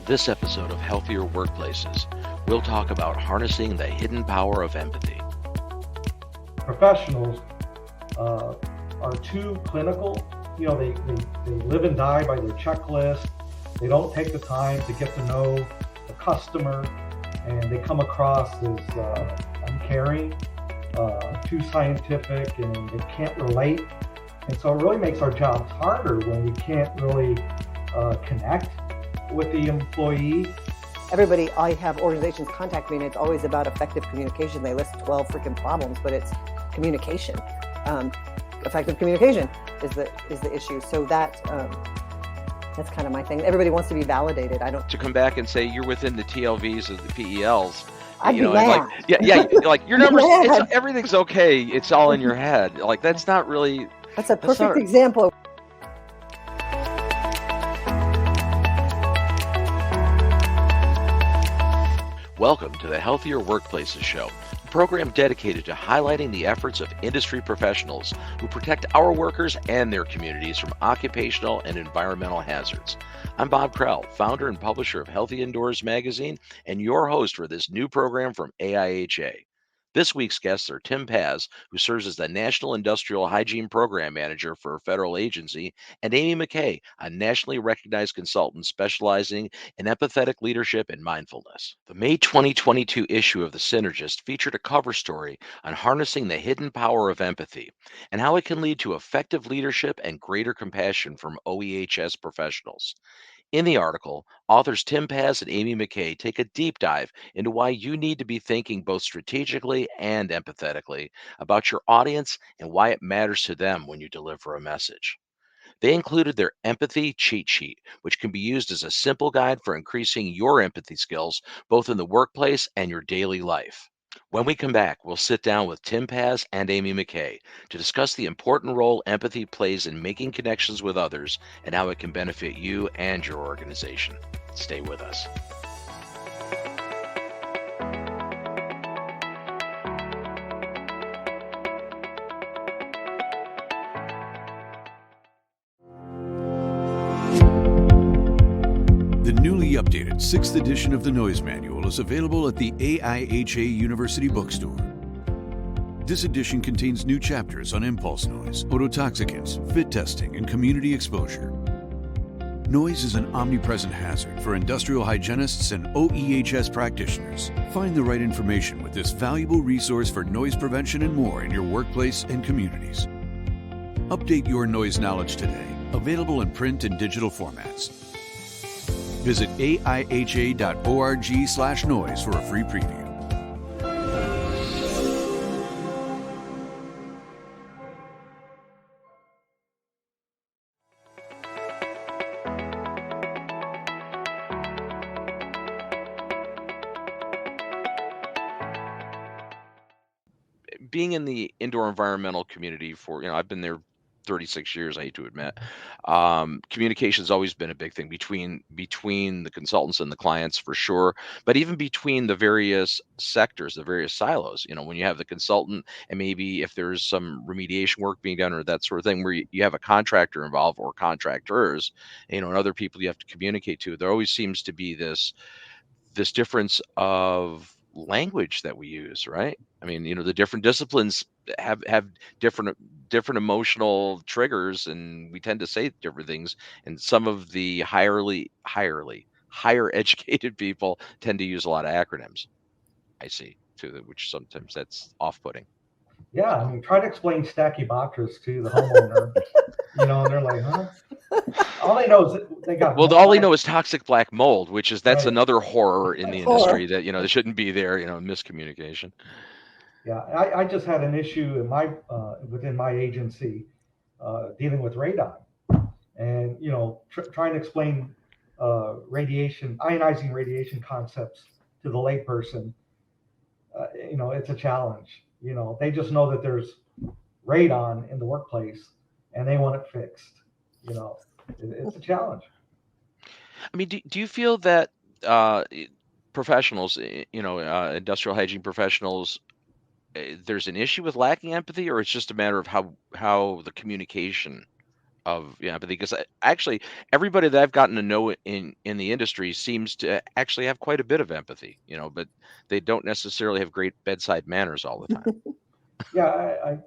this episode of Healthier Workplaces, we'll talk about harnessing the hidden power of empathy. Professionals are too clinical. You know, they live and die by their checklist. They don't take the time to get to know the customer, and they come across as uncaring, too scientific, and they can't relate. And so it really makes our jobs harder when we can't really connect with the employee. I have organizations contact me, and it's always about effective communication. They list 12 freaking problems, but it's communication. Effective communication is the issue. So that's kind of my thing. Everybody wants to be validated. To come back and say you're within the TLVs of the PELs. I'd be mad. Like your numbers, everything's okay. It's all in your head. Like that's not really. That's a perfect example. Welcome to the Healthier Workplaces Show, a program dedicated to highlighting the efforts of industry professionals who protect our workers and their communities from occupational and environmental hazards. I'm Bob Krell, founder and publisher of Healthy Indoors magazine, and your host for this new program from AIHA. This week's guests are Tim Paz, who serves as the National Industrial Hygiene Program Manager for a federal agency, and Amy McCae, a nationally recognized consultant specializing in empathetic leadership and mindfulness. The May 2022 issue of The Synergist featured a cover story on harnessing the hidden power of empathy and how it can lead to effective leadership and greater compassion from OEHS professionals. In the article, authors Tim Paz and Amy McCae take a deep dive into why you need to be thinking both strategically and empathetically about your audience and why it matters to them when you deliver a message. They included their empathy cheat sheet, which can be used as a simple guide for increasing your empathy skills, both in the workplace and your daily life. When we come back, we'll sit down with Tim Paz and Amy McCae to discuss the important role empathy plays in making connections with others and how it can benefit you and your organization. Stay with us. The newly updated 6th edition of the Noise Manual is available at the AIHA University Bookstore. This edition contains new chapters on impulse noise, ototoxicants, fit testing, and community exposure. Noise is an omnipresent hazard for industrial hygienists and OEHS practitioners. Find the right information with this valuable resource for noise prevention and more in your workplace and communities. Update your noise knowledge today. Available in print and digital formats. Visit aiha.org/noise for a free preview. Being in the indoor environmental community for, I've been there 36 years, I hate to admit. Communication's always been a big thing between the consultants and the clients for sure, but even between the various sectors, the various silos. When you have the consultant and maybe if there's some remediation work being done or that sort of thing where you have a contractor involved or contractors, and other people you have to communicate to, there always seems to be this difference of language that we use, right? I mean, the different disciplines have different emotional triggers, and we tend to say different things. And some of the higher educated people tend to use a lot of acronyms. I see too, which sometimes that's off-putting. Yeah, I mean, try to explain Stachybotrys to the homeowner, and they're like, huh? All they know is they got. Well, all they know is toxic black mold, that's right. Another horror in the industry that that shouldn't be there. Miscommunication. Yeah, I just had an issue in within my agency dealing with radon, and trying to explain ionizing radiation concepts to the layperson. It's a challenge. They just know that there's radon in the workplace, and they want it fixed. It's a challenge. I mean, do you feel that professionals, industrial hygiene professionals, there's an issue with lacking empathy, or it's just a matter of how the communication of empathy, because actually everybody that I've gotten to know in the industry seems to actually have quite a bit of empathy, but they don't necessarily have great bedside manners all the time. Yeah,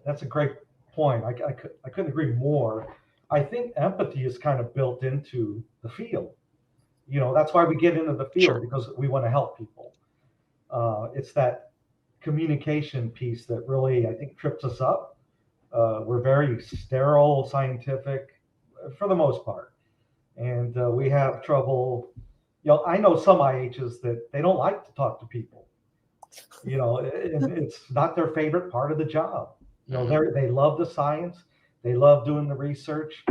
that's a great point. I couldn't agree more. I think empathy is kind of built into the field. That's why we get into the field, Sure. because we want to help people. It's that communication piece that really, I think, trips us up. We're very sterile, scientific, for the most part, and we have trouble. I know some IHs that they don't like to talk to people. And it's not their favorite part of the job. They love the science, they love doing the research,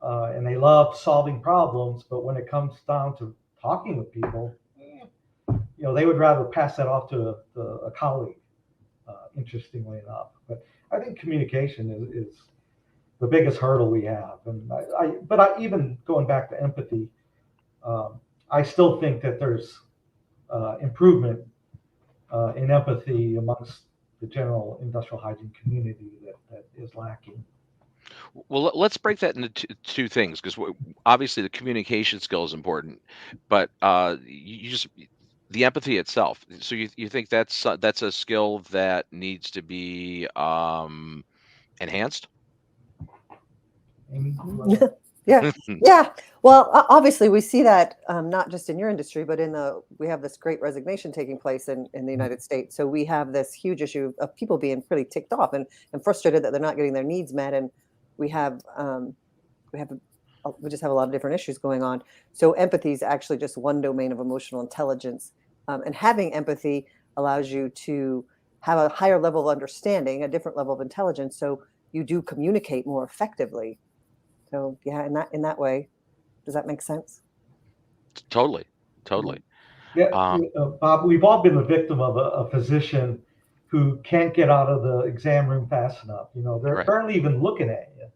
and they love solving problems. But when it comes down to talking with people, they would rather pass that off to a colleague. Interestingly enough, but I think communication is the biggest hurdle we have. And even going back to empathy, I still think that there's improvement in empathy amongst the general industrial hygiene community that is lacking. Well, let's break that into two things, because obviously the communication skill is important, but you just the empathy itself. So you think that's a skill that needs to be enhanced? Amy, Yeah, yeah. Well, obviously, we see that not just in your industry, but we have this great resignation taking place in the United States. So we have this huge issue of people being pretty ticked off and frustrated that they're not getting their needs met, and we just have a lot of different issues going on. So empathy is actually just one domain of emotional intelligence, and having empathy allows you to have a higher level of understanding, a different level of intelligence. So you do communicate more effectively. So yeah, in that way, does that make sense? Totally. Yeah, Um, Bob, we've all been the victim of a physician who can't get out of the exam room fast enough. They're right. barely even looking at you,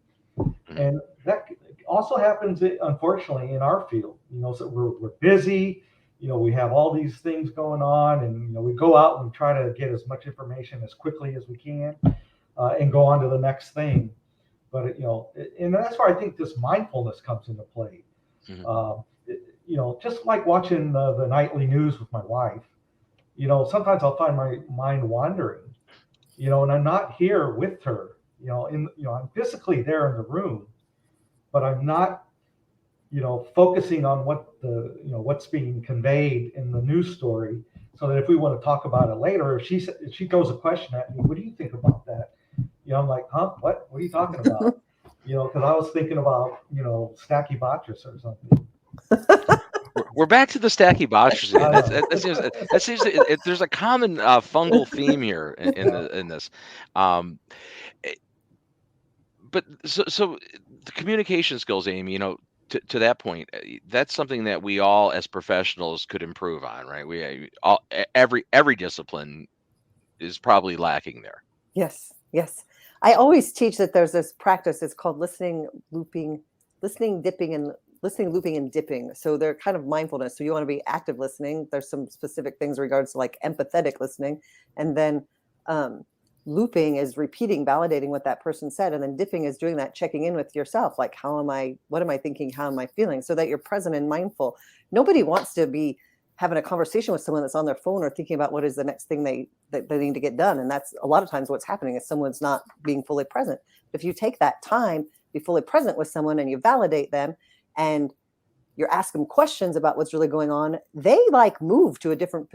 and that also happens, unfortunately, in our field. So we're busy. We have all these things going on, and we go out and try to get as much information as quickly as we can, and go on to the next thing. But and that's where I think this mindfulness comes into play. Just like watching the nightly news with my wife. Sometimes I'll find my mind wandering. And I'm not here with her. I'm physically there in the room, but I'm not, focusing on what's being conveyed in the news story. So that if we want to talk about it later, if she throws a question at me, what do you think about that? I'm like, huh? What are you talking about? Because I was thinking about, stachybotrys or something. We're back to the stachybotrys. That seems there's a common fungal theme here in this. But so the communication skills, Amy, to that point, that's something that we all as professionals could improve on, right? Every discipline is probably lacking there. Yes. I always teach that there's this practice. It's called listening, looping and dipping. So they're kind of mindfulness. So you want to be active listening. There's some specific things in regards to like empathetic listening. And then looping is repeating, validating what that person said. And then dipping is doing that, checking in with yourself. Like, what am I thinking? How am I feeling? So that you're present and mindful. Nobody wants to be having a conversation with someone that's on their phone or thinking about what is the next thing they need to get done. And that's a lot of times what's happening is someone's not being fully present. If you take that time, be fully present with someone and you validate them and you're asking questions about what's really going on, they like move to a different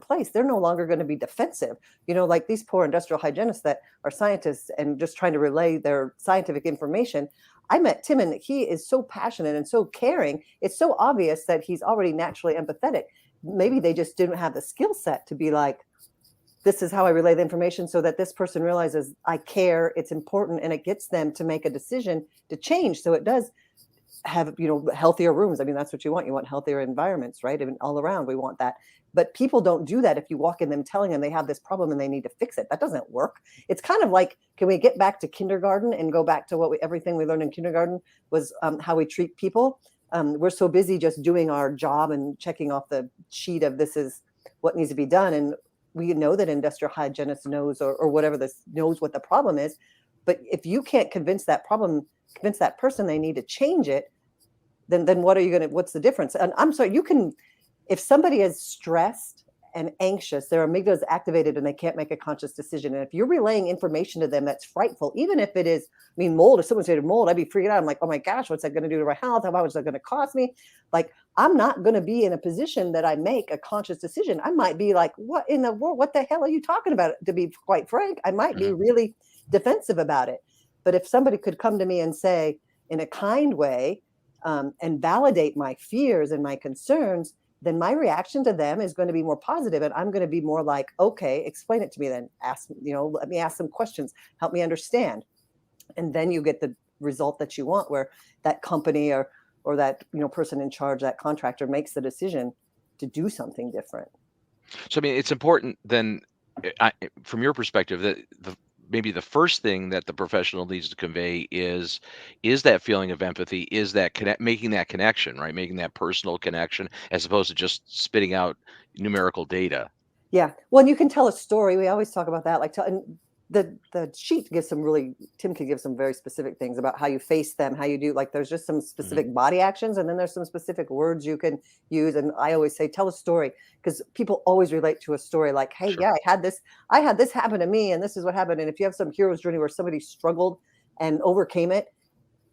place. They're no longer going to be defensive. Like these poor industrial hygienists that are scientists and just trying to relay their scientific information. I met Tim and he is so passionate and so caring. It's so obvious that he's already naturally empathetic. Maybe they just didn't have the skill set to be like, this is how I relay the information so that this person realizes I care, it's important, and it gets them to make a decision to change. So it does have, healthier rooms. I mean, that's what you want. You want healthier environments, right? I mean, all around, we want that. But people don't do that if you walk in them telling them they have this problem and they need to fix it. That doesn't work. It's kind of like, can we get back to kindergarten and go back to everything we learned in kindergarten was how we treat people? We're so busy just doing our job and checking off the sheet of this is what needs to be done. And we know that industrial hygienist knows or whatever this knows what the problem is. But if you can't convince that problem convince that person they need to change it, then what's the difference? And I'm sorry, if somebody is stressed and anxious, their amygdala is activated and they can't make a conscious decision. And if you're relaying information to them that's frightful, even if it is, mold, if someone said mold, I'd be freaking out. I'm like, oh my gosh, what's that going to do to my health? How much is that going to cost me? Like, I'm not going to be in a position that I make a conscious decision. I might be like, what in the world? What the hell are you talking about? To be quite frank, I might be really defensive about it. But if somebody could come to me and say in a kind way, and validate my fears and my concerns, then my reaction to them is going to be more positive, and I'm going to be more like, okay, explain it to me then. Let me ask some questions, help me understand. And then you get the result that you want, where that company or that person in charge, that contractor, makes the decision to do something different. So it's important then, from your perspective, that maybe the first thing that the professional needs to convey is that feeling of empathy, is that making that connection, right? Making that personal connection, as opposed to just spitting out numerical data. Yeah. Well, and you can tell a story. We always talk about that. And the sheet gives Tim can give some very specific things about how you face them, how you do, there's just some specific body actions, and then there's some specific words you can use. And I always say, tell a story, because people always relate to a story like, hey, sure. Yeah, I had this happen to me, and this is what happened. And if you have some hero's journey where somebody struggled and overcame it,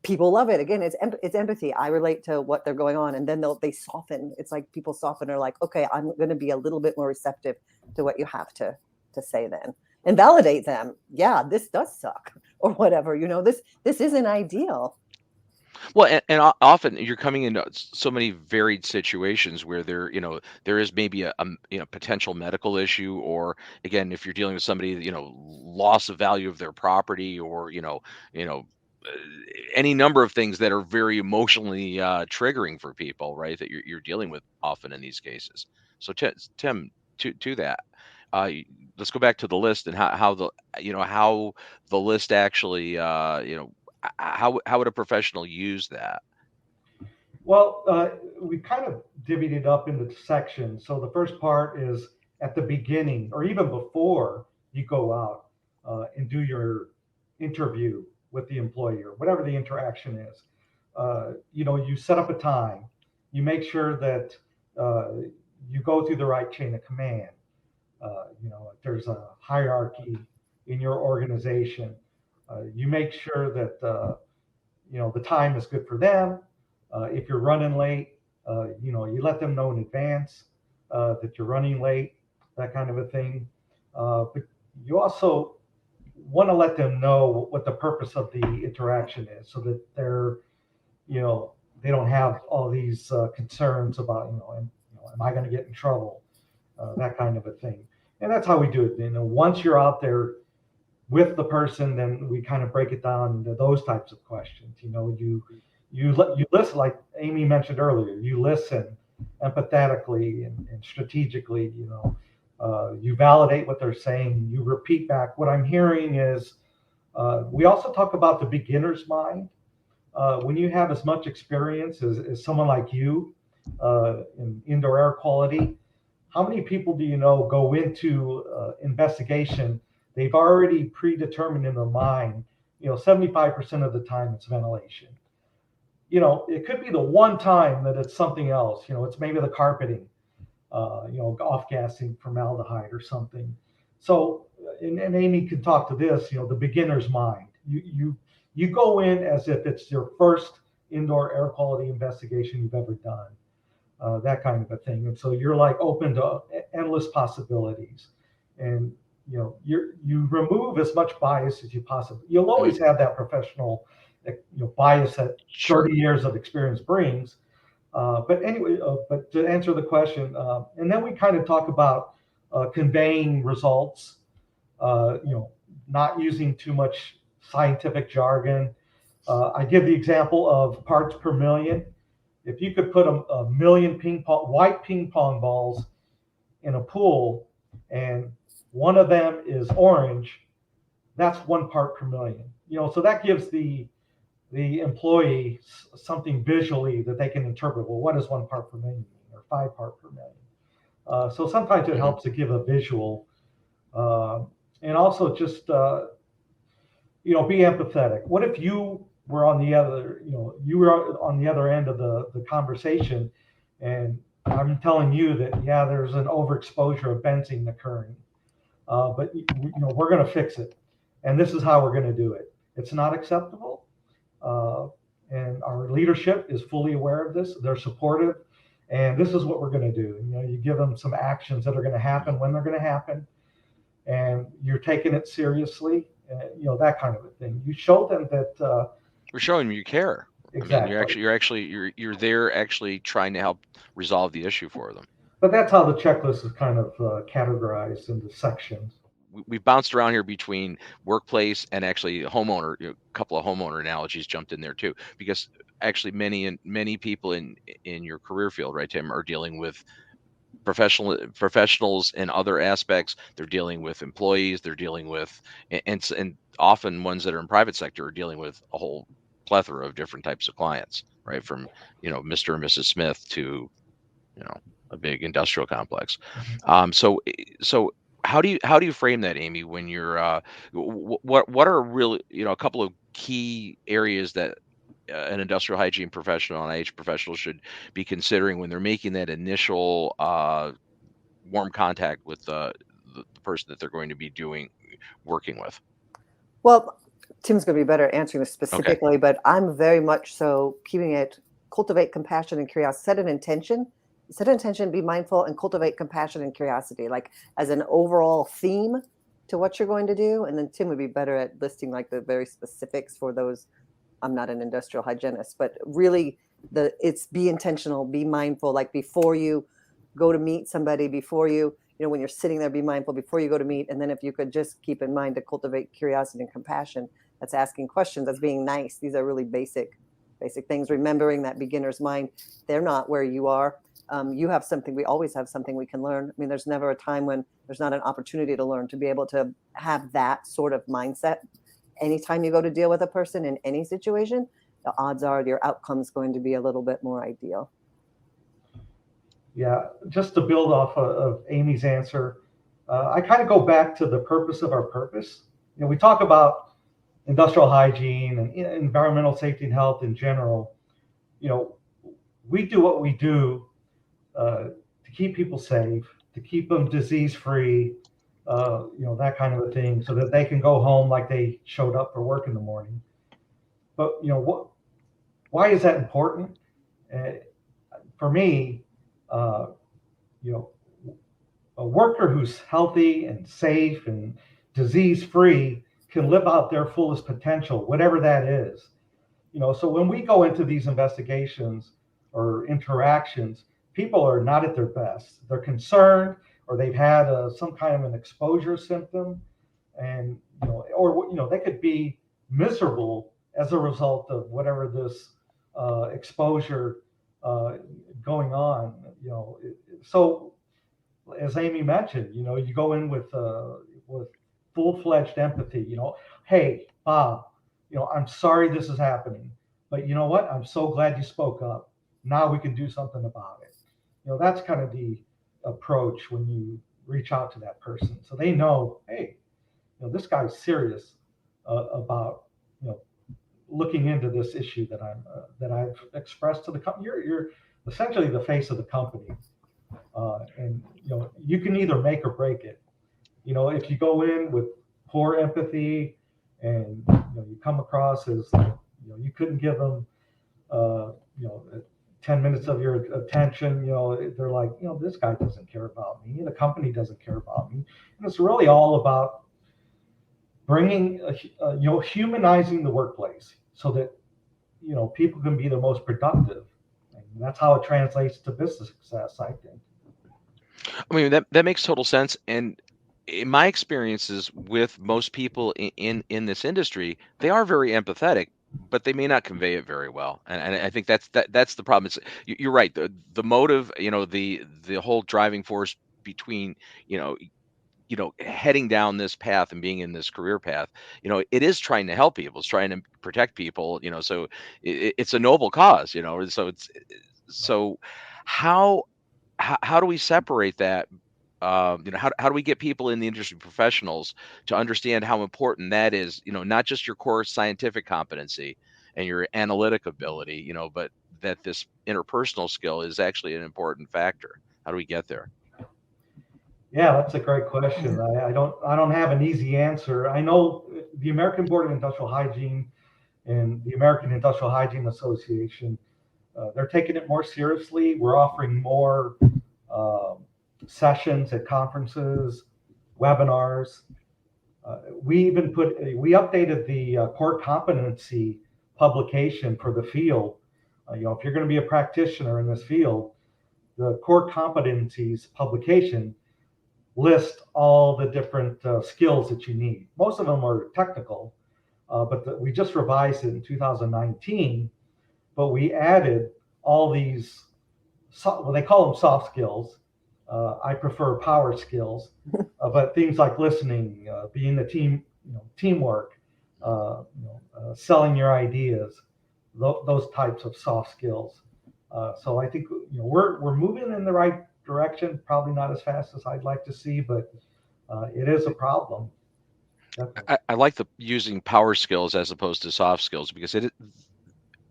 people love it. Again, it's empathy. I relate to what they're going on, and then they soften. It's like people soften, are like, okay, I'm going to be a little bit more receptive to what you have to say then. And validate them. Yeah, this does suck, or whatever. This isn't ideal. Well, and often you're coming into so many varied situations where there is maybe a potential medical issue, or again, if you're dealing with somebody, loss of value of their property, or any number of things that are very emotionally triggering for people, right? That you're dealing with often in these cases. So Tim, to that. Let's go back to the list and how the list actually, how would a professional use that? Well, we kind of divvied it up into sections. So the first part is at the beginning, or even before you go out and do your interview with the employer, whatever the interaction is. You set up a time. You make sure that you go through the right chain of command. If there's a hierarchy in your organization, you make sure that the time is good for them. If you're running late, you let them know in advance that you're running late, that kind of a thing. But you also want to let them know what the purpose of the interaction is, so that they don't have all these concerns about, am I going to get in trouble, that kind of a thing. And that's how we do it. Once you're out there with the person, then we kind of break it down into those types of questions. You listen, like Amy mentioned earlier. You listen empathetically and strategically. You validate what they're saying. You repeat back. What I'm hearing is, we also talk about the beginner's mind. When you have as much experience as someone like you in indoor air quality, how many people do you know go into investigation? They've already predetermined in their mind, 75% of the time it's ventilation. It could be the one time that it's something else. It's maybe the carpeting, off-gassing formaldehyde or something. So, and Amy can talk to this, the beginner's mind. You go in as if it's your first indoor air quality investigation you've ever done. That kind of a thing. And so you're open to endless possibilities, and you remove as much bias as you possibly. You'll always have that professional bias that 30 years of experience brings. But anyway, but to answer the question, and then we kind of talk about conveying results, not using too much scientific jargon. I give the example of parts per million. If you could put a million white ping pong balls in a pool, and one of them is orange, that's 1 part per million. So that gives the employee something visually that they can interpret. Well, what does 1 part per million mean, or 5 part per million? So sometimes it helps to give a visual, and also just be empathetic. What if you were on the other, you were on the other end of the conversation, and I'm telling you that, yeah, there's an overexposure of benzene occurring, but we're going to fix it, and this is how we're going to do it. It's not acceptable, uh, and our leadership is fully aware of this. They're supportive, and this is what we're going to do. You give them some actions that are going to happen when they're going to happen, and you're taking it seriously. That kind of a thing. You show them that. We're showing them you care. Exactly. I mean, you're there actually trying to help resolve the issue for them. But that's how the checklist is kind of categorized into sections. We've bounced around here between workplace and actually homeowner. A couple of homeowner analogies jumped in there too, because actually many people in your career field, right, Tim, are dealing with professionals in other aspects. They're dealing with employees. They're dealing with and often ones that are in private sector are dealing with a whole plethora of different types of clients, right, from Mr. and Mrs. Smith to a big industrial complex. So how do you frame that, Amy, when you're what are really a couple of key areas that an industrial hygiene professional and IH professional should be considering when they're making that initial warm contact with the person that they're going to be working with? Well, Tim's going to be better at answering this specifically, but I'm very much so keeping it, cultivate compassion and curiosity, set an intention, be mindful, and cultivate compassion and curiosity, like as an overall theme to what you're going to do. And then Tim would be better at listing like the very specifics for those. I'm not an industrial hygienist, but really it's be intentional, be mindful, like before you go to meet somebody, before when you're sitting there, be mindful before you go to meet. And then if you could just keep in mind to cultivate curiosity and compassion, that's asking questions, that's being nice. These are really basic things. Remembering that beginner's mind, they're not where you are. You have something, we always have something we can learn. I mean, there's never a time when there's not an opportunity to learn, to be able to have that sort of mindset. Anytime you go to deal with a person in any situation, the odds are your outcome is going to be a little bit more ideal. Yeah, just to build off of Amy's answer, I kind of go back to the purpose of our purpose. We talk about industrial hygiene and environmental safety and health in general. We do what we do to keep people safe, to keep them disease-free, that kind of a thing, so that they can go home like they showed up for work in the morning. But why is that important? For me, a worker who's healthy and safe and disease-free can live out their fullest potential, whatever that is. So when we go into these investigations or interactions, people are not at their best. They're concerned, or they've had some kind of an exposure symptom, and or they could be miserable as a result of whatever this exposure going on. So as Amy mentioned, you go in with full-fledged empathy. Hey, Bob, I'm sorry this is happening, but you know what? I'm so glad you spoke up. Now we can do something about it. That's kind of the approach when you reach out to that person, so they know, hey, this guy's serious about looking into this issue that I've expressed to the company. You're essentially the face of the company, and you can either make or break it. If you go in with poor empathy and you come across as you couldn't give them 10 minutes of your attention, they're like, this guy doesn't care about me, the company doesn't care about me. And it's really all about bringing humanizing the workplace so that people can be the most productive, and that's how it translates to business success, I think. I mean, that makes total sense. And in my experiences with most people in this industry, they are very empathetic, but they may not convey it very well. And I think that's the problem. You're right. The motive, the whole driving force between, heading down this path and being in this career path, it is trying to help people. It's trying to protect people, so it's a noble cause, so how do we separate that? How do we get people in the industry, professionals, to understand how important that is? Not just your core scientific competency, and your analytic ability, but that this interpersonal skill is actually an important factor. How do we get there? Yeah, that's a great question. I don't have an easy answer. I know the American Board of Industrial Hygiene and the American Industrial Hygiene Association, they're taking it more seriously. We're offering more uh, sessions at conferences, webinars. We updated the core competency publication for the field. If you're going to be a practitioner in this field, the core competencies publication list all the different skills that you need. Most of them are technical, but we just revised it in 2019. But we added all these, well, they call them soft skills. I prefer power skills, but things like listening, being a team, teamwork, selling your ideas, those types of soft skills. So I think we're moving in the right direction. Probably not as fast as I'd like to see, but it is a problem. I like the using power skills as opposed to soft skills because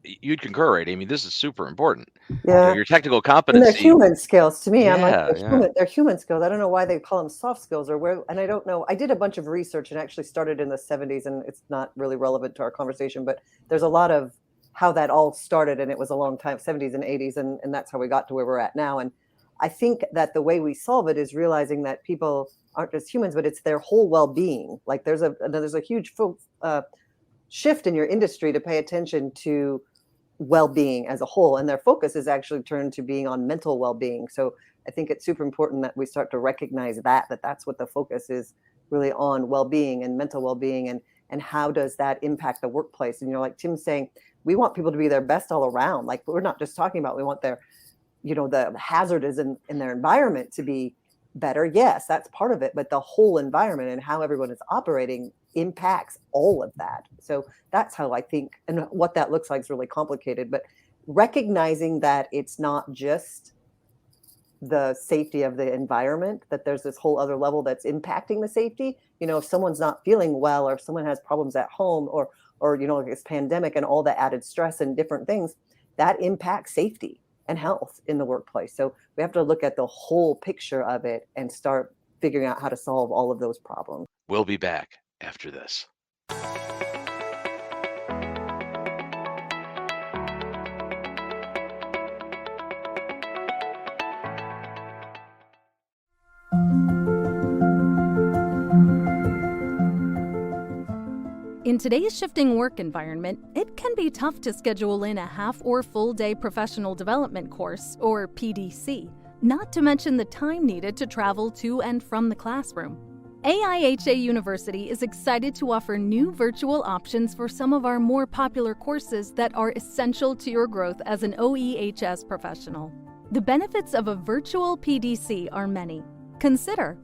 you'd concur, right? I mean, this is super important. Yeah. Your technical And they're competency. human skills to me. I'm like, Yeah. they're human skills. I don't know why they call them soft skills and I don't know. I did a bunch of research and actually started in the 70s, and it's not really relevant to our conversation, but there's a lot of how that all started, and it was a long time, 70s and 80s, and that's how we got to where we're at now. And I think that the way we solve it is realizing that people aren't just humans, but it's their whole well-being. Like there's a huge shift in your industry to pay attention to well-being as a whole, and their focus is actually turned to being on mental well-being. So I think it's super important that we start to recognize that's what the focus is, really on well-being and mental well-being, and how does that impact the workplace. And like Tim's saying, we want people to be their best all around. Like we're not just talking about we want their the hazard is in their environment to be better. Yes, that's part of it, but the whole environment and how everyone is operating impacts all of that. So that's how I think, and what that looks like is really complicated, but recognizing that it's not just the safety of the environment, that there's this whole other level that's impacting the safety. If someone's not feeling well, or if someone has problems at home, or like this pandemic and all the added stress and different things, that impacts safety and health in the workplace. So we have to look at the whole picture of it and start figuring out how to solve all of those problems. We'll be back after this. In today's shifting work environment, it can be tough to schedule in a half or full day professional development course, or PDC, not to mention the time needed to travel to and from the classroom. AIHA University is excited to offer new virtual options for some of our more popular courses that are essential to your growth as an OEHS professional. The benefits of a virtual PDC are many. Consider: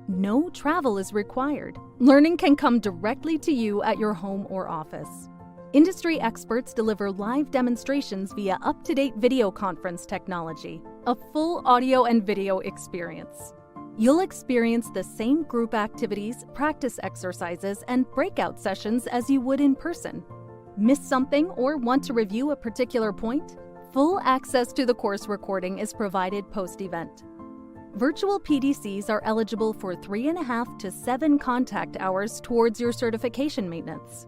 no travel is required. Learning can come directly to you at your home or office. Industry experts deliver live demonstrations via up-to-date video conference technology, a full audio and video experience. You'll experience the same group activities, practice exercises, and breakout sessions as you would in person. Miss something or want to review a particular point? Full access to the course recording is provided post-event. Virtual PDCs are eligible for 3.5 to 7 contact hours towards your certification maintenance.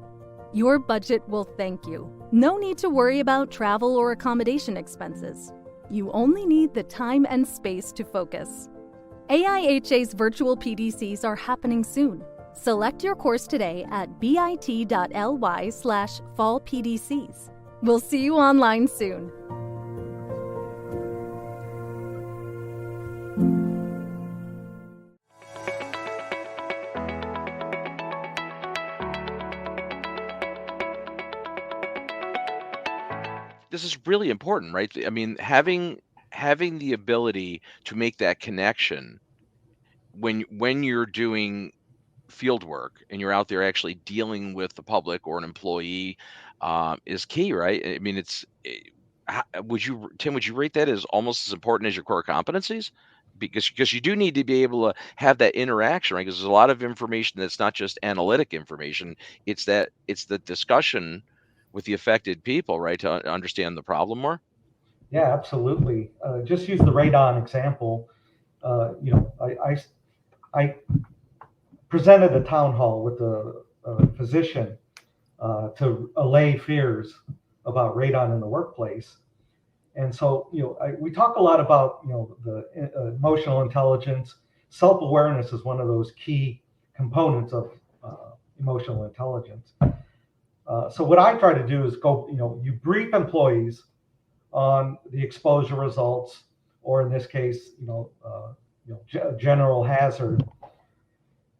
Your budget will thank you. No need to worry about travel or accommodation expenses. You only need the time and space to focus. AIHA's virtual PDCs are happening soon. Select your course today at bit.ly/fallpdcs. We'll see you online soon. This is really important, right? I mean, having the ability to make that connection when you're doing field work and you're out there actually dealing with the public or an employee is key, right? I mean, Tim, would you rate that as almost as important as your core competencies? Because you do need to be able to have that interaction, right? Because there's a lot of information that's not just analytic information. It's the discussion with the affected people, right, to understand the problem more? Yeah, absolutely. Just use the radon example. I presented a town hall with a physician to allay fears about radon in the workplace. And so, we talk a lot about, the emotional intelligence. Self-awareness is one of those key components of emotional intelligence. So what I try to do is you brief employees on the exposure results, or in this case, general hazard,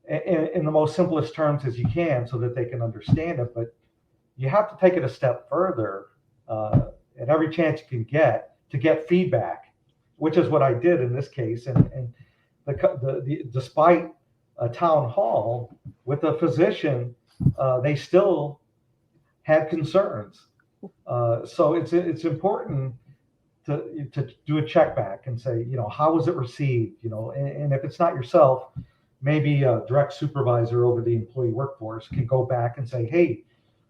in the most simplest terms as you can, so that they can understand it. But you have to take it a step further at every chance you can get to get feedback, which is what I did in this case. And despite a town hall with a physician, they still had concerns. So it's important to do a check back and say, how was it received? And if it's not yourself, maybe a direct supervisor over the employee workforce can go back and say, hey,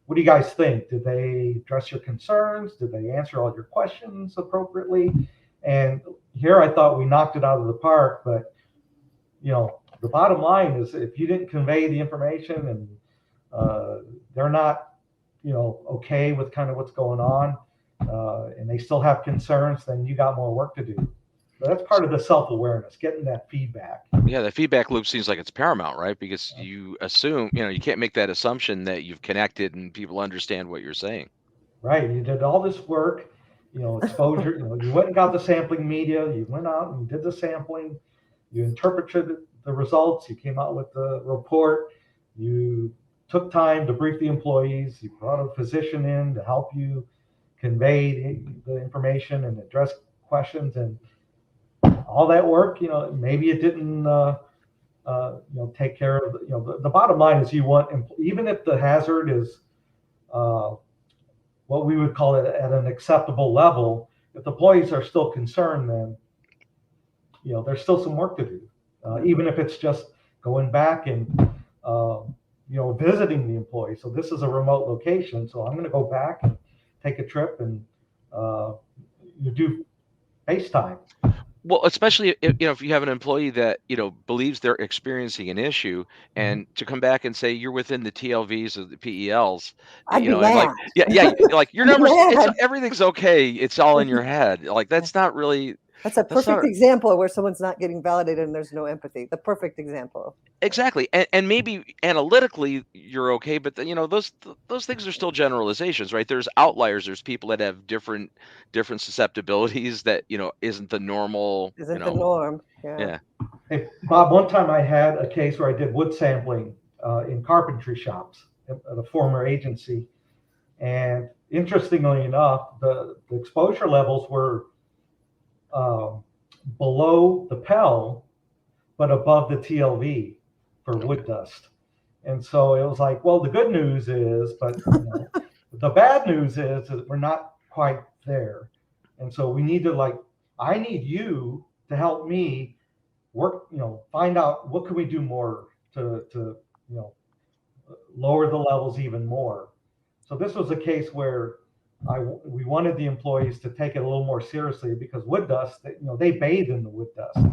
what do you guys think? Did they address your concerns? Did they answer all your questions appropriately? And here I thought we knocked it out of the park, but the bottom line is, if you didn't convey the information and they're not, okay with kind of what's going on, and they still have concerns, then you got more work to do. So that's part of the self-awareness, getting that feedback. Yeah, the feedback loop seems like it's paramount, right? Because you assume, you can't make that assumption that you've connected and people understand what you're saying. Right. You did all this work, exposure, you went and got the sampling media, you went out and you did the sampling, you interpreted the results, you came out with the report, you took time to brief the employees, you brought a physician in to help you convey the information and address questions, and all that work, maybe it didn't, take care of, the bottom line is, you want, even if the hazard is what we would call it at an acceptable level, if the employees are still concerned, then, there's still some work to do, even if it's just going back and, visiting the employee. So this is a remote location, so I'm going to go back and take a trip and you do FaceTime. Well, especially if you have an employee that believes they're experiencing an issue, and to come back and say you're within the TLVs or the PELs, I'd be and mad. like your I'd be numbers, mad. everything's okay, it's all in your head. Like that's not really. That's a That's perfect not example of where someone's not getting validated and there's no empathy. The perfect example. exactly, and maybe analytically you're okay, but those things are still generalizations, right? There's outliers. There's people that have different susceptibilities that isn't the normal. Isn't the norm. Yeah. Yeah. Hey, Bob, one time I had a case where I did wood sampling in carpentry shops at a former agency. And interestingly enough, the exposure levels were below the PEL, but above the TLV for wood dust. And so it was like, well, the good news is, but the bad news is that we're not quite there. And so we need to, I need you to help me work, find out what can we do more to lower the levels even more. So this was a case where we wanted the employees to take it a little more seriously, because wood dust, they bathe in the wood dust.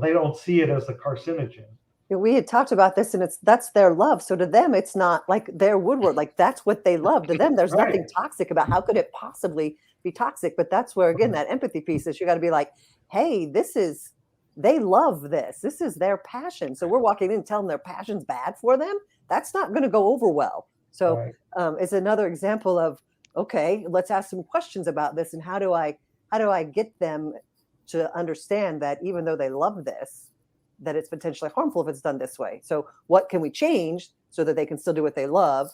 They don't see it as a carcinogen. We had talked about this, and that's their love. So to them, it's not like their woodwork, like that's what they love. To them, there's nothing toxic about. How could it possibly be toxic? But that's where, again, that empathy piece is. You got to be like, hey, they love this. This is their passion. So we're walking in telling them their passion's bad for them. That's not going to go over well. So it's another example of, okay, let's ask some questions about this, and how do I get them to understand that even though they love this, that it's potentially harmful if it's done this way. So what can we change so that they can still do what they love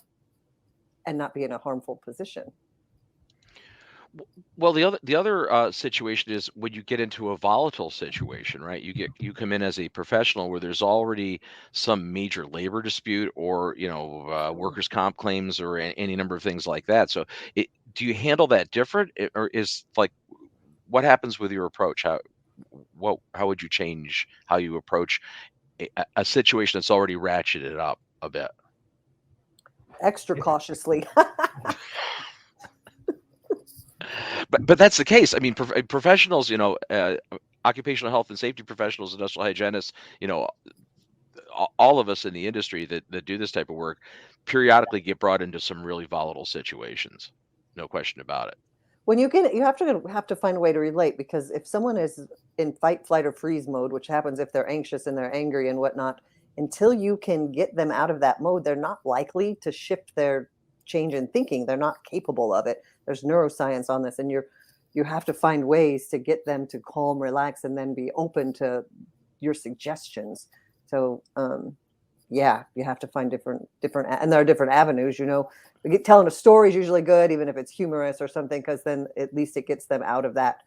and not be in a harmful position? Well, the other situation is when you get into a volatile situation, right? You come in as a professional where there's already some major labor dispute, or workers' comp claims, or any number of things like that. So do you handle that different, or is what happens with your approach? How would you change how you approach a situation that's already ratcheted up a bit? extra cautiously. But that's the case. I mean, professionals, occupational health and safety professionals, industrial hygienists, all of us in the industry that do this type of work periodically get brought into some really volatile situations. No question about it. When you have to find a way to relate, because if someone is in fight, flight, or freeze mode, which happens if they're anxious and they're angry and whatnot, until you can get them out of that mode, they're not likely to shift their change in thinking. They're not capable of it. There's neuroscience on this, and you have to find ways to get them to calm, relax, and then be open to your suggestions. So, yeah, you have to find different, and there are different avenues. Telling a story is usually good, even if it's humorous or something, because then at least it gets them out of that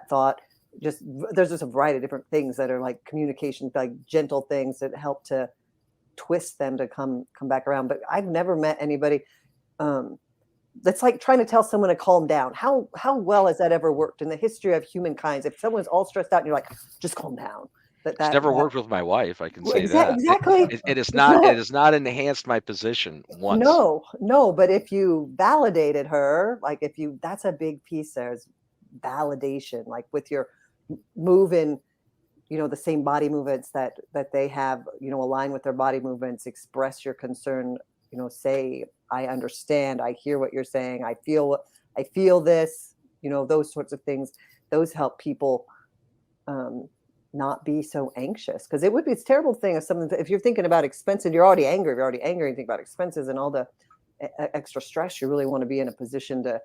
thought. There's just a variety of different things that are like communication, like gentle things that help to twist them to come back around. But I've never met anybody that's like trying to tell someone to calm down. How well has that ever worked in the history of humankind? If someone's all stressed out and you're like, just calm down. It's never worked with my wife. I can say that. Exactly. It has not enhanced my position once. No. But if you validated her, like that's a big piece there is validation, like with your moving, the same body movements that they have, align with their body movements, express your concern, say, I understand, I hear what you're saying, I feel this, those sorts of things. Those help people not be so anxious, because it's a terrible thing if you're thinking about expenses, you're already angry, and think about expenses and all the extra stress. You really want to be in a position to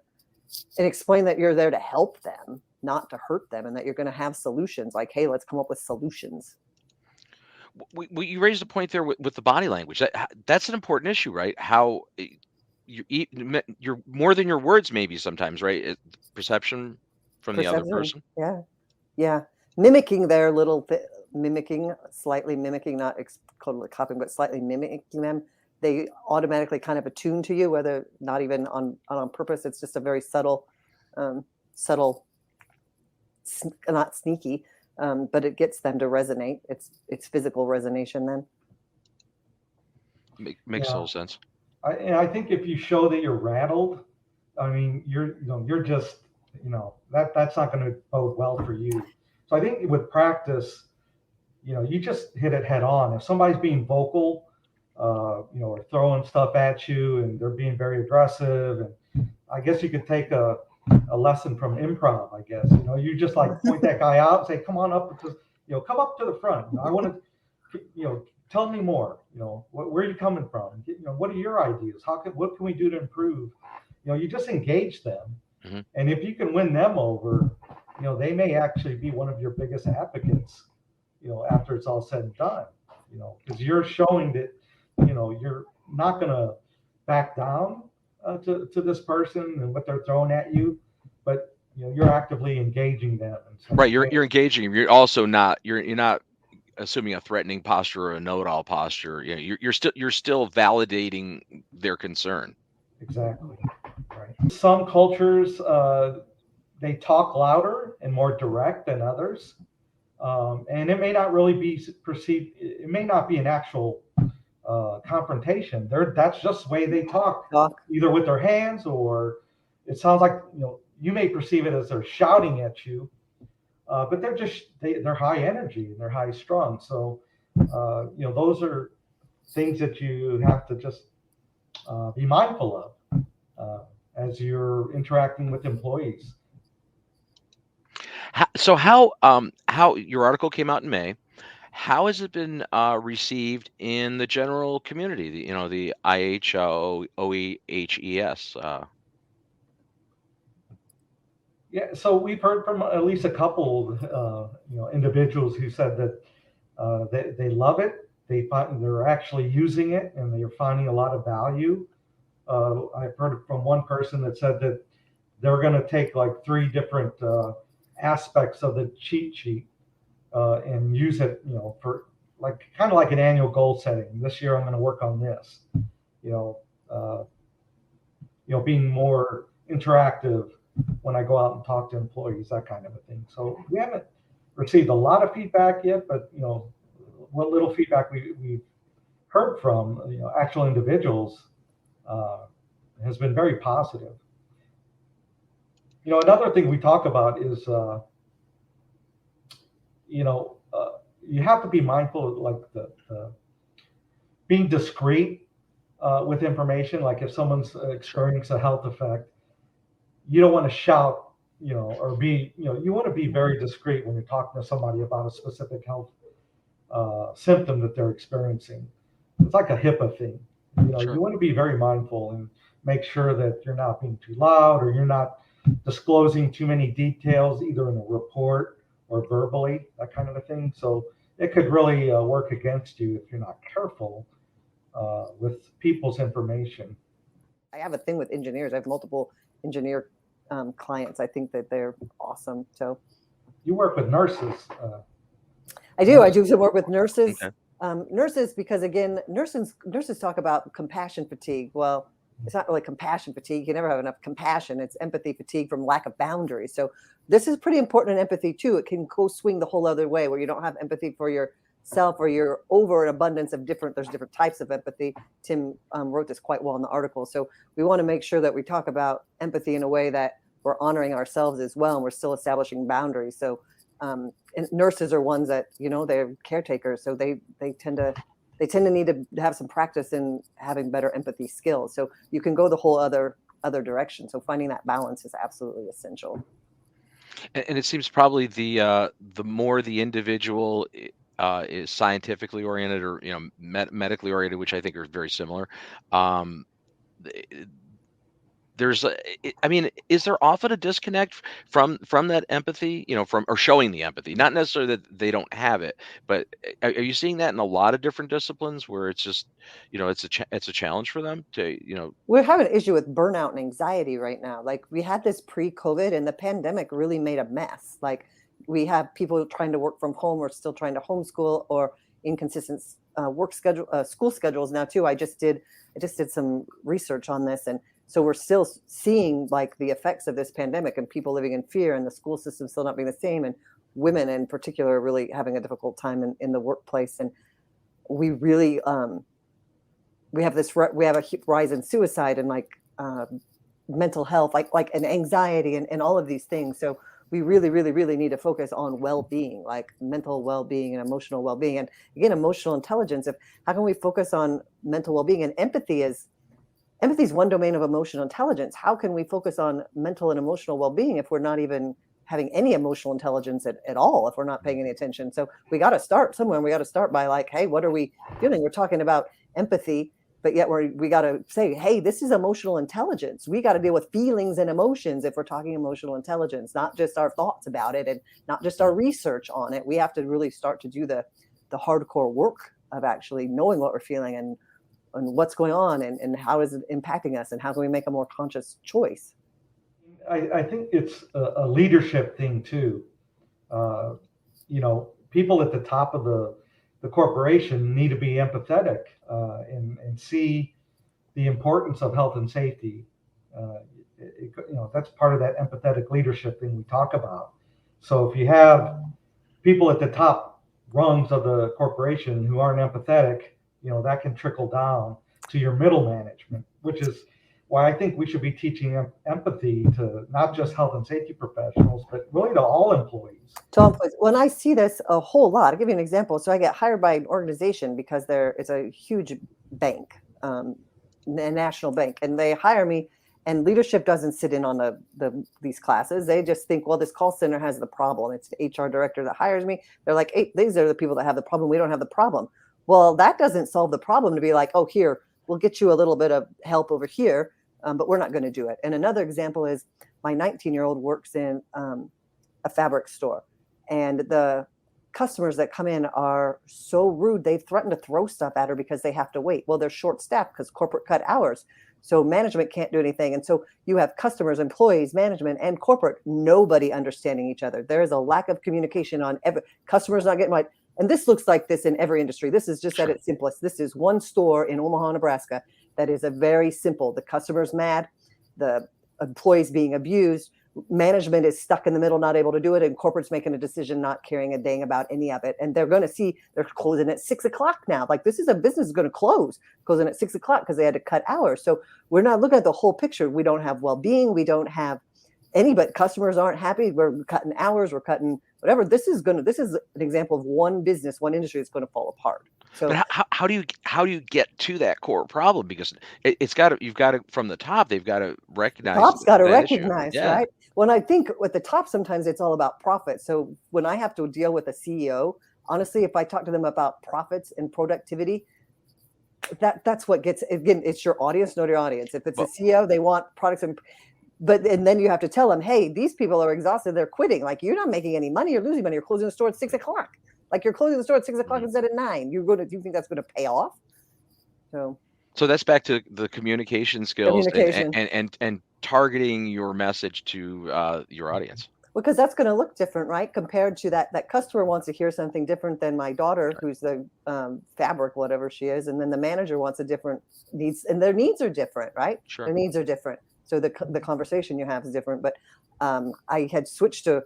and explain that you're there to help them, not to hurt them, and that you're going to have solutions. Like, hey, let's come up with solutions. You raised a point there with the body language. That's an important issue, right? How you're more than your words, maybe sometimes, right? Perception from the other person. Yeah. Mimicking their little slightly mimicking, not totally copying, but slightly mimicking them. They automatically kind of attune to you, whether not even on purpose. It's just a very subtle, not sneaky, but it gets them to resonate. It's physical resonation then. Makes total sense. I think if you show that you're rattled, I mean, you're just, that's not going to bode well for you. So I think with practice, you just hit it head on. If somebody's being vocal, or throwing stuff at you and they're being very aggressive, and I guess you could take a lesson from improv, I guess. You just like point that guy out and say, come on up, come up to the front. I want to, tell me more, where are you coming from? What are your ideas? What can we do to improve? You just engage them. Mm-hmm. And if you can win them over, they may actually be one of your biggest advocates, after it's all said and done, because you're showing that, you're not going to back down to this person and what they're throwing at you, but you're actively engaging them. Right, you're engaging them. You're also not you're not assuming a threatening posture or a know-it-all posture. You're still validating their concern. Exactly. Right. Some cultures they talk louder and more direct than others, and it may not really be perceived. It may not be an actual confrontation. That's just the way they talk, either with their hands, or it sounds like you may perceive it as they're shouting at you, but they're high energy and they're high strung. So those are things that you have to just be mindful of as you're interacting with employees. So how your article came out in May? How has it been received in the general community? The AIHA, OEHES. Yeah, so we've heard from at least a couple, individuals who said that they love it. They're actually using it, and they're finding a lot of value. I've heard from one person that said that they're going to take like 3 different aspects of the cheat sheet and use it, for kind of like an annual goal setting. This year I'm going to work on this, being more interactive when I go out and talk to employees, that kind of a thing. So we haven't received a lot of feedback yet, but what little feedback we've heard from actual individuals, has been very positive. Another thing we talk about is, you have to be mindful of like the being discreet with information. Like if someone's experiencing a health effect, you don't want to shout, or be, you want to be very discreet when you're talking to somebody about a specific health symptom that they're experiencing. It's like a HIPAA thing. Sure. You want to be very mindful and make sure that you're not being too loud, or you're not disclosing too many details, either in a report or verbally, that kind of a thing. So it could really work against you if you're not careful with people's information. I have a thing with engineers. I have multiple engineer clients. I think that they're awesome. So you work with nurses. I do. I do some work with nurses. Okay. Nurses, because again, nurses talk about compassion fatigue. Well, it's not really compassion fatigue. You never have enough compassion. It's empathy fatigue from lack of boundaries. So this is pretty important in empathy too. It can go swing the whole other way, where you don't have empathy for yourself, or you're over an abundance of there's different types of empathy. Tim wrote this quite well in the article. So we want to make sure that we talk about empathy in a way that we're honoring ourselves as well, and we're still establishing boundaries. So and nurses are ones that, they're caretakers. So they tend to need to have some practice in having better empathy skills. So you can go the whole other direction. So finding that balance is absolutely essential. And it seems probably the more the individual is scientifically oriented, or medically oriented, which I think are very similar. Is there often a disconnect from that empathy, from, or showing the empathy? Not necessarily that they don't have it, but are you seeing that in a lot of different disciplines where it's just, it's a challenge for them to, We're having an issue with burnout and anxiety right now. Like we had this pre-COVID, and the pandemic really made a mess. Like we have people trying to work from home, or still trying to homeschool, or inconsistent work schedule, school schedules now too. I just did some research on this, and so we're still seeing like the effects of this pandemic, and people living in fear, and the school system still not being the same, and women in particular really having a difficult time in the workplace. And we really we have a rise in suicide and like mental health, like an anxiety and all of these things. So we really, really, really need to focus on well-being, like mental well-being and emotional well-being. And again, emotional intelligence. How can we focus on mental well-being? And empathy is one domain of emotional intelligence. How can we focus on mental and emotional well-being if we're not even having any emotional intelligence at all, if we're not paying any attention? So we got to start somewhere, and we got to start by like, hey, what are we feeling? We're talking about empathy, but yet we got to say, hey, this is emotional intelligence. We got to deal with feelings and emotions if we're talking emotional intelligence, not just our thoughts about it and not just our research on it. We have to really start to do the hardcore work of actually knowing what we're feeling and what's going on, and how is it impacting us, and how can we make a more conscious choice. I think it's a leadership thing too. People at the top of the corporation need to be empathetic and see the importance of health and safety. That's part of that empathetic leadership thing we talk about. So if you have people at the top rungs of the corporation who aren't empathetic, that can trickle down to your middle management, which is why I think we should be teaching empathy to not just health and safety professionals, but really to all employees. When I see this a whole lot, I'll give you an example. So I get hired by an organization because it's a huge bank, a national bank, and they hire me, and leadership doesn't sit in on these classes. They just think, well, this call center has the problem. It's the HR director that hires me. They're like, hey, these are the people that have the problem. We don't have the problem. Well, that doesn't solve the problem to be like, oh, here, we'll get you a little bit of help over here, but we're not going to do it. And another example is my 19-year-old works in a fabric store, and the customers that come in are so rude. They threaten to throw stuff at her because they have to wait. Well, they're short-staffed because corporate cut hours. So management can't do anything. And so you have customers, employees, management, and corporate, nobody understanding each other. There is a lack of communication on customers not getting right. And this looks like this in every industry. This is just at its simplest. This is one store in Omaha, Nebraska, that is a very simple. The customer's mad, the employee's being abused. management is stuck in the middle, not able to do it, and corporate's making a decision, not caring a dang about any of it. And they're going to see they're closing at 6:00 now. Like, this is a business is going to closing at 6:00 because they had to cut hours. So we're not looking at the whole picture. We don't have well-being. We don't have but customers aren't happy. We're cutting hours. We're cutting whatever. This is an example of one business, one industry that's going to fall apart. So, but how do you get to that core problem? Because you've got to from the top. They've got to recognize. Top's got to that issue. recognize, Yeah. right? When I think at the top, sometimes it's all about profit. So when I have to deal with a CEO, honestly, if I talk to them about profits and productivity, that's what gets, again, it's your audience, know your audience. If it's a CEO, they want products and then you have to tell them, hey, these people are exhausted. They're quitting. Like, you're not making any money. You're losing money. You're closing the store at 6:00. Like, you're closing the store at 6:00 instead of 9. Do you think that's going to pay off? So that's back to the communication skills and targeting your message to your audience. Because that's going to look different, right? Compared to that customer wants to hear something different than my daughter, who's the fabric, whatever she is. And then the manager wants a different needs, and their needs are different, right? Sure. Their needs are different. So the conversation you have is different. But I had switched to,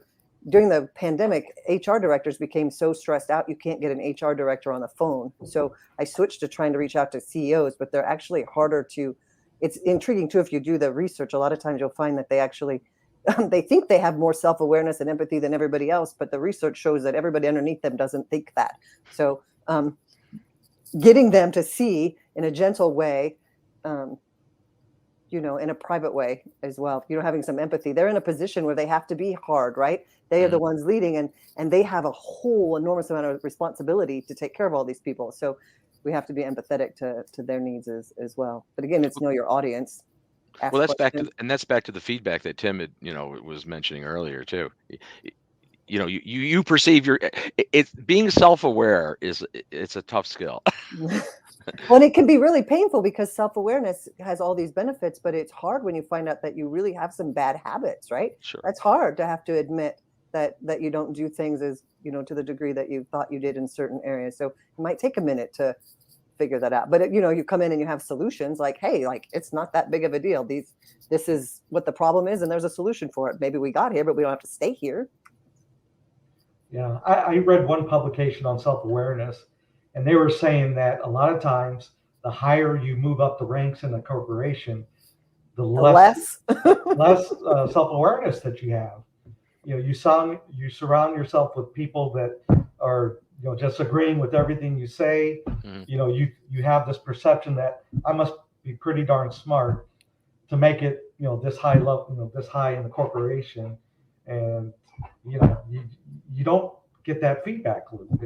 during the pandemic, HR directors became so stressed out, you can't get an HR director on the phone. So I switched to trying to reach out to CEOs, but they're actually harder to, it's intriguing too, if you do the research, a lot of times you'll find that they actually, they think they have more self-awareness and empathy than everybody else, but the research shows that everybody underneath them doesn't think that. So getting them to see in a gentle way, in a private way as well, having some empathy. They're in a position where they have to be hard, right? They are the ones leading, and they have a whole enormous amount of responsibility to take care of all these people. So we have to be empathetic to their needs as well. But again, it's know your audience. Well, that's back to the feedback that Tim had, was mentioning earlier too. You perceive it's being self-aware it's a tough skill. Well, it can be really painful because self-awareness has all these benefits, but it's hard when you find out that you really have some bad habits, right? Sure. That's hard to have to admit that you don't do things as, to the degree that you thought you did in certain areas. So it might take a minute to figure that out. But, you come in and you have solutions like, hey, like, it's not that big of a deal. This is what the problem is, and there's a solution for it. Maybe we got here, but we don't have to stay here. Yeah, I read one publication on self-awareness, and they were saying that a lot of times the higher you move up the ranks in a corporation, the less self-awareness that you have. You surround yourself with people that are just agreeing with everything you say. You have this perception that I must be pretty darn smart to make it this high level, this high in the corporation, and you don't get that feedback loop,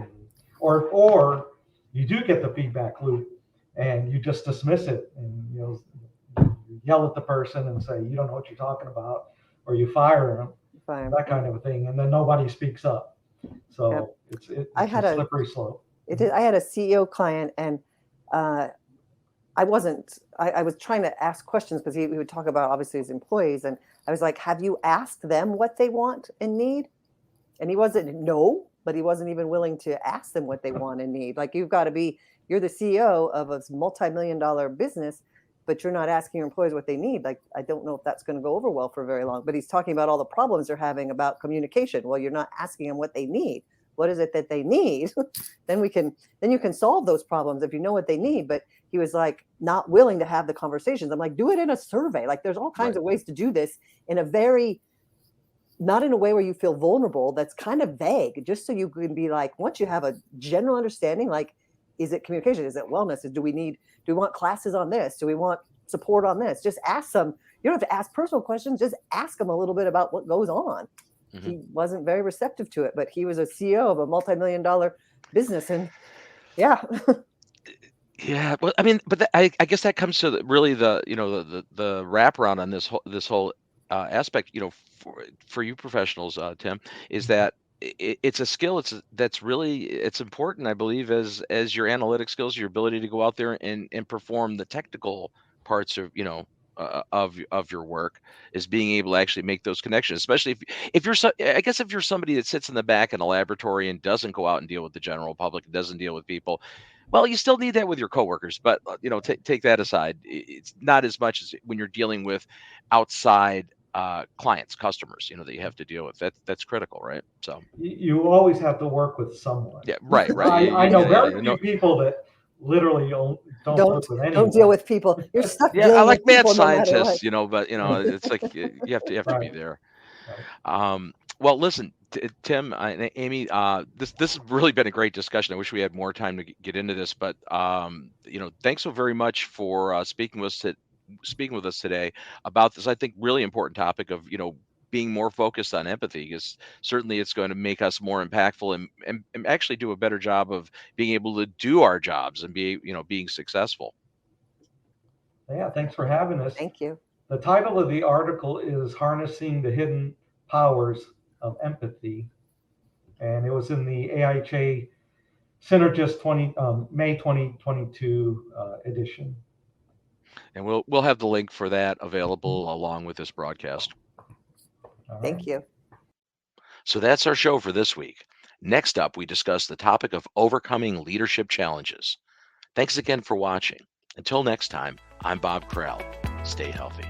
or you do get the feedback loop and you just dismiss it, and you yell at the person and say you don't know what you're talking about, or you fire them, that kind of a thing, and then nobody speaks up. So it's a slippery slope. I had a CEO client, and I was trying to ask questions because he would talk about obviously his employees, and I was like, have you asked them what they want and need? And he wasn't, no, but he wasn't even willing to ask them what they want and need. Like, you're the CEO of a multi-million-dollar business, but you're not asking your employees what they need. Like, I don't know if that's going to go over well for very long. But he's talking about all the problems they're having about communication. Well, you're not asking them what they need. What is it that they need? then you can solve those problems if you know what they need. But he was like not willing to have the conversations. I'm like, do it in a survey. Like, there's all kinds of ways to do this in not in a way where you feel vulnerable. That's kind of vague, just so you can be like, once you have a general understanding, like, is it communication? Is it wellness? Do we want classes on this? Do we want support on this? Just ask them. You don't have to ask personal questions. Just ask them a little bit about what goes on. Mm-hmm. He wasn't very receptive to it, but he was a CEO of a multi-million-dollar business, and yeah. Yeah, well, I mean, but I guess that comes to really the wraparound on this whole aspect. For you professionals, Tim, is that it's a skill. It's important, I believe, as your analytic skills, your ability to go out there and perform the technical parts of of your work, is being able to actually make those connections. Especially if you're somebody that sits in the back in a laboratory and doesn't go out and deal with the general public, and doesn't deal with people. Well, you still need that with your coworkers, but take that aside. It's not as much as when you're dealing with outside clients, customers, that you have to deal with. That's critical, right? So You always have to work with someone. yeah, right. I know very few people that literally don't work with anyone. Don't deal with people. You're stuck Yeah, I dealing like with mad people no matter what. scientists, but it's like you have to be Right. there. Right. Well, listen, Tim and Amy, this has really been a great discussion. I wish we had more time to get into this, but thanks so very much for speaking with us today about this, I think, really important topic of being more focused on empathy, because certainly it's going to make us more impactful and actually do a better job of being able to do our jobs and being successful. Yeah, thanks for having us. Thank you. The title of the article is Harnessing the Hidden Powers of Empathy, and it was in the AIHA Synergist May 2022 edition. And we'll have the link for that available along with this broadcast. Thank you. So that's our show for this week. Next up, we discuss the topic of overcoming leadership challenges. Thanks again for watching. Until next time, I'm Bob Krell. Stay healthy.